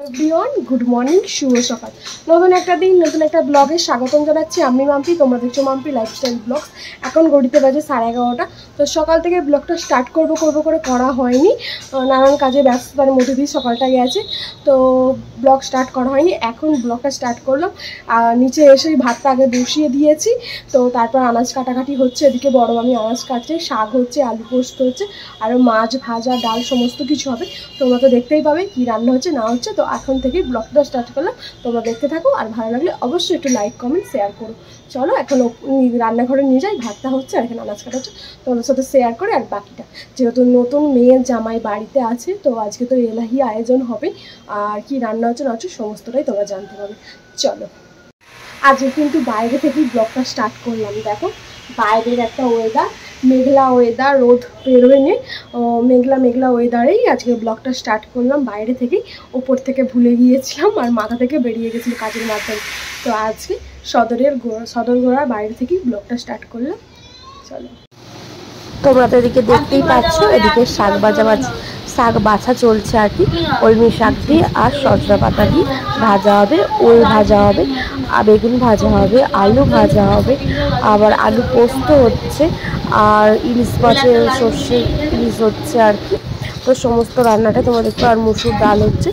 Everyone good morning, শুভ সকাল। নতুন একটা দিন, নতুন একটা ব্লগে স্বাগতম জানাচ্ছি। আমি মাম্পি, তোমরা দেখছো মাম্পি লাইফস্টাইল ব্লগস। এখন ঘড়িতে বাজে 11:30। তো সকাল থেকে ব্লগটা স্টার্ট করব করে করা হয়নি, নানান কাজে ব্যস্ততার মধ্যে দিয়ে সকালটা গেছে, তো ব্লগ স্টার্ট করা হয়নি। এখন ব্লগটা স্টার্ট করলাম। নিচে এসেই ভাতটা আগে বসিয়ে দিয়েছি, তো তারপর আনাজ কাটাকাটি হচ্ছে। এদিকে বড় মামি আনাজ কাটছে, শাক হচ্ছে, আলু পোস্ত হচ্ছে, আরও মাছ ভাজা ডাল সমস্ত কিছু হবে। তোমরা তো দেখতেই পাবে কি রান্না হচ্ছে না হচ্ছে। তো এখন থেকেই ব্লগটা স্টার্ট করলাম, তোমরা দেখতে থাকো। আর ভালো লাগলে অবশ্যই একটু লাইক কমেন্ট শেয়ার করো। চলো এখন রান্নাঘরে নিয়ে যাই, ভাতটা হচ্ছে আর এখানে আনাজ কাটা হচ্ছে, তোমাদের সাথে শেয়ার করে। আর বাকিটা যেহেতু নতুন মেয়ের জামাই বাড়িতে আছে, তো আজকে তো এলাহি আয়োজন হবে, আর কি রান্না হচ্ছে না হচ্ছে সমস্তটাই তোমরা জানতে পারবে। চলো, আজকে কিন্তু বাইরে থেকেই ব্লগটা স্টার্ট করলাম। দেখো বাইরের একটা ওয়েদার, মেঘলা ওয়েদার, রোদ বেরোয়নি, মেঘলা মেঘলা ওয়েদারেই আজকে ব্লগটা স্টার্ট করলাম। বাইরে থেকেই, ওপর থেকে ভুলে গিয়েছিলাম আর মাথা থেকে বেরিয়ে গেছিলো কাজের মাধ্যমে। তো আজকে সদরগোড়ার বাইরে থেকেই ব্লগটা স্টার্ট করলাম। চলো, তোমরা তো এদিকে দেখতেই পাচ্ছ, এদিকে শাক বাছা চলছে আর কি। কলমি শাক দিয়ে আর সজনা পাতা দিয়ে ভাজা হবে, ওল ভাজা হবে, আর বেগুন ভাজা হবে, আলু ভাজা হবে, আবার আলু পোস্ত হচ্ছে, আর ইলিশ মাছের সর্ষে ইলিশ হচ্ছে আর কি। তো সমস্ত রান্নাটা তোমরা দেখো, আর মুসুর ডাল হচ্ছে।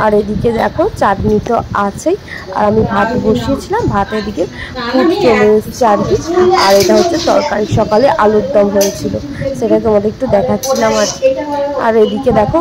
আর এদিকে দেখো চাটনি তো আছেই, আর আমি ভাত বসিয়েছিলাম, ভাতের দিকে ফুট চলে এসছে আর কি। আর এটা হচ্ছে তরকারি, সকালে আলুর দম হয়েছিল, সেটা তোমাদের একটু দেখাচ্ছিলাম আর কি। আর এদিকে দেখো,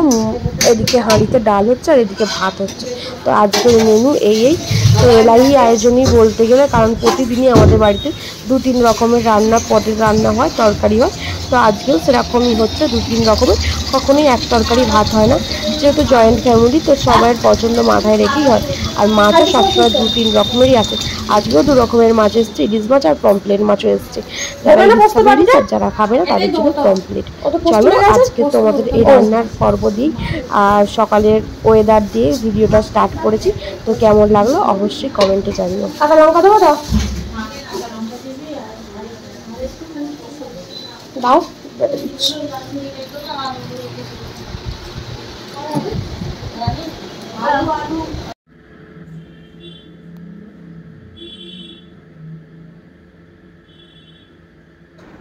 এদিকে হাঁড়িতে ডাল হচ্ছে, আর এদিকে ভাত হচ্ছে। তো আজকের মেনু এই তো এলাহি আয়োজনই বলতে গেলে, কারণ প্রতিদিনই আমাদের বাড়িতে 2-3 রকমের রান্না, পদের রান্না হয়, তরকারি হয়। তো আজকেও সেরকমই হচ্ছে, 2-3 রকমের, কখনোই এক তরকারি ভাত হয় না। যেহেতু জয়েন্ট ফ্যামিলি, তো সবার পছন্দ মাথায় রেখেই হয়। আর মাছও সবসময় 2-3 রকমেরই আছে। আজকেও 2 রকমের মাছ এসছে, ইলিশ মাছ আর পমপ্লেট মাছও এসছে। যারা ইলিশ খাবে ইলিশ, আর যারা খাবে না তাদের জন্য পমপ্লেট। চলো, আজকে তোমাদের এই রান্নার পর্ব দিই আর সকালের ওয়েদার দিয়ে ভিডিওটা স্টার্ট করেছি। তো কেমন লাগলো অবশ্যই কমেন্টে জানিও। লঙ্কা দেবো দাও, দাও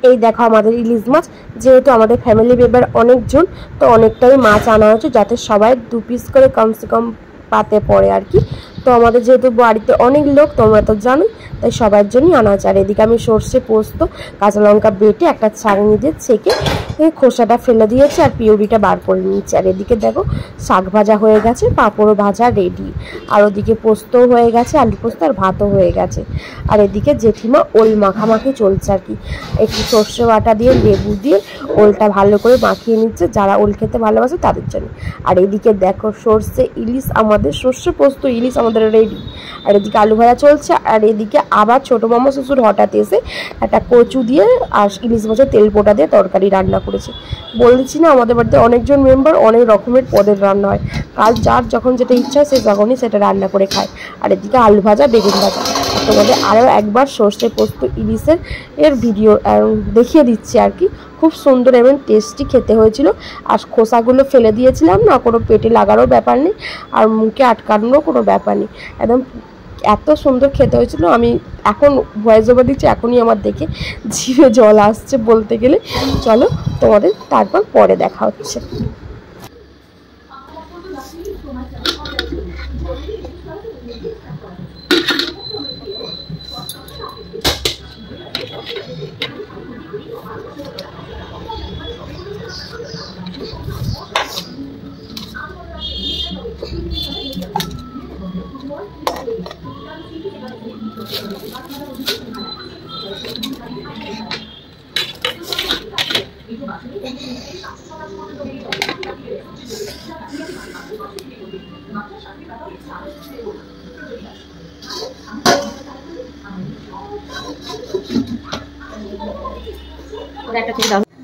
এই দেখো আমাদের ইলিশ মাছ, যেহেতু আমাদের ফ্যামিলি মেম্বার অনেকজন, তো অনেকটাই মাছ আনা হয়েছে, যাতে সবাই 2 পিস করে কমসে কম পাতে পড়ে আর কি। তো আমাদের যেহেতু বাড়িতে অনেক লোক, তোমরা তো জানোই, তাই সবার জন্যই আনা হয়েছে। আর এদিকে আমি সর্ষে পোস্ত কাঁচা লঙ্কা বেটে একটা ছাঁকনি দিয়ে ছেঁকে খোসাটা ফেলে দিয়েছি, আর পিউরিটা বার করে নিচ্ছি। আর এদিকে দেখো শাক ভাজা হয়ে গেছে, পাঁপড়ও ভাজা রেডি, আর ওদিকে পোস্তও হয়ে গেছে, আলু পোস্ত, আর ভাতও হয়ে গেছে। আর এদিকে জেঠিমা ওল মাখামাখি চলছে আর কি, একটু সর্ষে বাটা দিয়ে লেবু দিয়ে ওলটা ভালো করে মাখিয়ে নিচ্ছে, যারা ওল খেতে ভালোবাসে তাদের জন্য। আর এদিকে দেখো সর্ষে ইলিশ, আমাদের সর্ষে পোস্ত ইলিশ আমাদের রেডি। আর এদিকে আলু ভাজা চলছে। আর এদিকে আবার ছোটো মামা শ্বশুর হঠাৎ এসে একটা কচু দিয়ে আর ইলিশ মাছের তেল পোটা দিয়ে তরকারি রান্না করেছে। বলছি না, আমাদের বাড়িতে অনেকজন মেম্বার, অনেক রকমের পদের রান্না হয়, কাল যার যখন যেটা ইচ্ছা হয় সে তখনই সেটা রান্না করে খায়। আর এদিকে আলু ভাজা, বেগুন ভাজা। তোমাদের আরও একবার সর্ষে পোস্ত ইলিশের ভিডিও দেখিয়ে দিচ্ছি আর কি। খুব সুন্দর এবং টেস্টি খেতে হয়েছিল। আর খোসাগুলো ফেলে দিয়েছিলাম না, কোনো পেটে লাগারও ব্যাপার নেই, আর মুখে আটকানোরও কোনো ব্যাপার নেই, একদম এত সুন্দর খেতে হয়েছিল। আমি এখন ভয়েস ওভার দিচ্ছি, এখনই আমার দেখে জিভে জল আসছে বলতে গেলে। চলো, তোমাদের তারপর পরে দেখা হচ্ছে।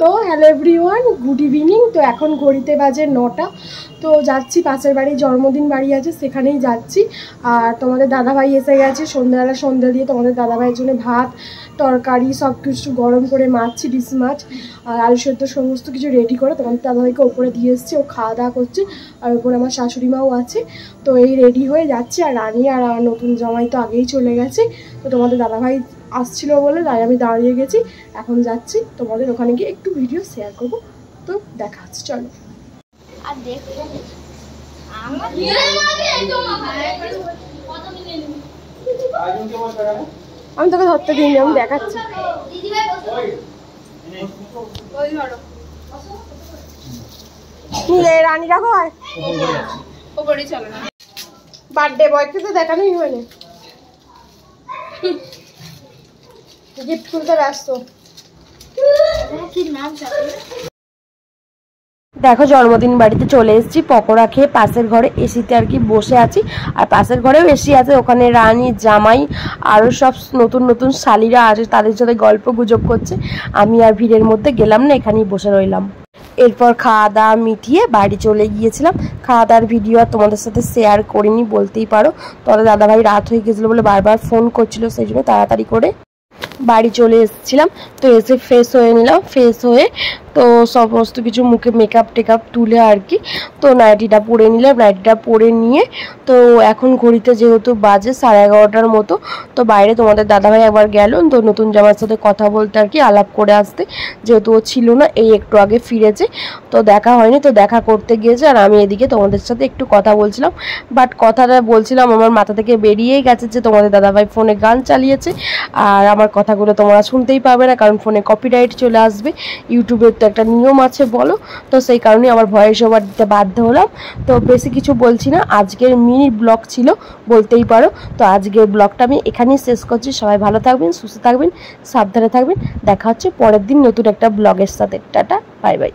তো হ্যালো এভরিওয়ান, গুড ইভিনিং। তো এখন ঘড়িতে বাজে 9টা। তো যাচ্ছি পাশের বাড়ি, জন্মদিন বাড়ি আছে সেখানেই যাচ্ছি। আর তোমাদের দাদাভাই এসে গেছে, সন্ধ্যাবেলা সন্ধ্যা দিয়ে তোমাদের দাদাভাইয়ের জন্য ভাত তরকারি সব কিছু গরম করে মাছছি, ডিশ মাছ আর আলু সেদ্ধ সমস্ত কিছু রেডি করে তোমাদের দাদাভাইকে ওপরে দিয়ে এসেছি। ও খাওয়া দাওয়া করছে আর ওপরে আমার শাশুড়ি মাও আছে। তো এই রেডি হয়ে যাচ্ছি। আর রানী আর নতুন জামাই তো আগেই চলে গেছে। তো তোমাদের দাদাভাই আসছিল বলে তাই আমি দাঁড়িয়ে গেছি। এখন যাচ্ছি, তোমাদের ওখানে গিয়ে একটু ভিডিও শেয়ার করবো। তো দেখা হচ্ছে, চলো। আমি তোকে ধরতে দিইনি, আমি দেখাচ্ছি। রানী রাখো হয় বার্থডে বয়কে তো দেখানোই হয়নি, গিফট খুলতে ব্যস্ত। দেখো জন্মদিন বাড়িতে চলে এসেছি, পকোড়া খেয়ে পাশের ঘরে এসিতে আর কি বসে আছি। আর পাশের ঘরেও এসি আছে, ওখানে রানী জামাই আরও সব নতুন নতুন শালিরা আছে, তাদের সাথে গল্প গুজব করছে। আমি আর ভিড়ের মধ্যে গেলাম না, এখানেই বসে রইলাম। এরপর খাওয়া দাওয়া মিটিয়ে বাড়ি চলে গিয়েছিলাম। খাওয়া দাওয়ার ভিডিও আর তোমাদের সাথে শেয়ার করিনি বলতেই পারো। তোমাদের দাদাভাই রাত হয়ে গেছিলো বলে বারবার ফোন করছিল, সেই জন্য তাড়াতাড়ি করে বাড়ি চলে এসেছিলাম। তো এসে ফ্রেশ হয়ে নিলাম, ফ্রেশ হয়ে তো সমস্ত কিছু মুখে মেকআপ টেকআপ তুলে আর কি তো নাইটিটা পরে নিলাম। নাইটিটা পরে নিয়ে তো এখন ঘড়িতে যেহেতু বাজে 11:30টার মতো, তো বাইরে তোমাদের দাদাভাই একবার গেল তো নতুন জামার সাথে কথা বলতে আর কি, আলাপ করে আসতে, যেহেতু ও ছিল না, এই একটু আগে ফিরেছে। তো দেখা হয়নি, তো দেখা করতে গিয়েছে। আর আমি এদিকে তোমাদের সাথে একটু কথা বলছিলাম, বাট কথাটা বলছিলাম আমার মাথা থেকে বেরিয়েই গেছে যে তোমাদের দাদাভাই ফোনে গান চালিয়েছে। আর আমার কথাগুলো তোমরা শুনতেই পাবে না, কারণ ফোনে কপিরাইট চলে আসবে। ইউটিউবের তো একটা নিয়ম আছে বলো, তো সেই কারণে আমার ভয়েস ওভার দিতে বাধ্য হলাম। তো বেশি কিছু বলছি না, আজকের মিনি ব্লগ ছিল বলতেই পারো। তো আজকের ব্লগটা আমি এখানেই শেষ করছি। সবাই ভালো থাকবেন, সুস্থ থাকবেন, সাবধানে থাকবেন। দেখা হচ্ছে পরের দিন নতুন একটা ব্লগের সাথে। Tata, bye bye.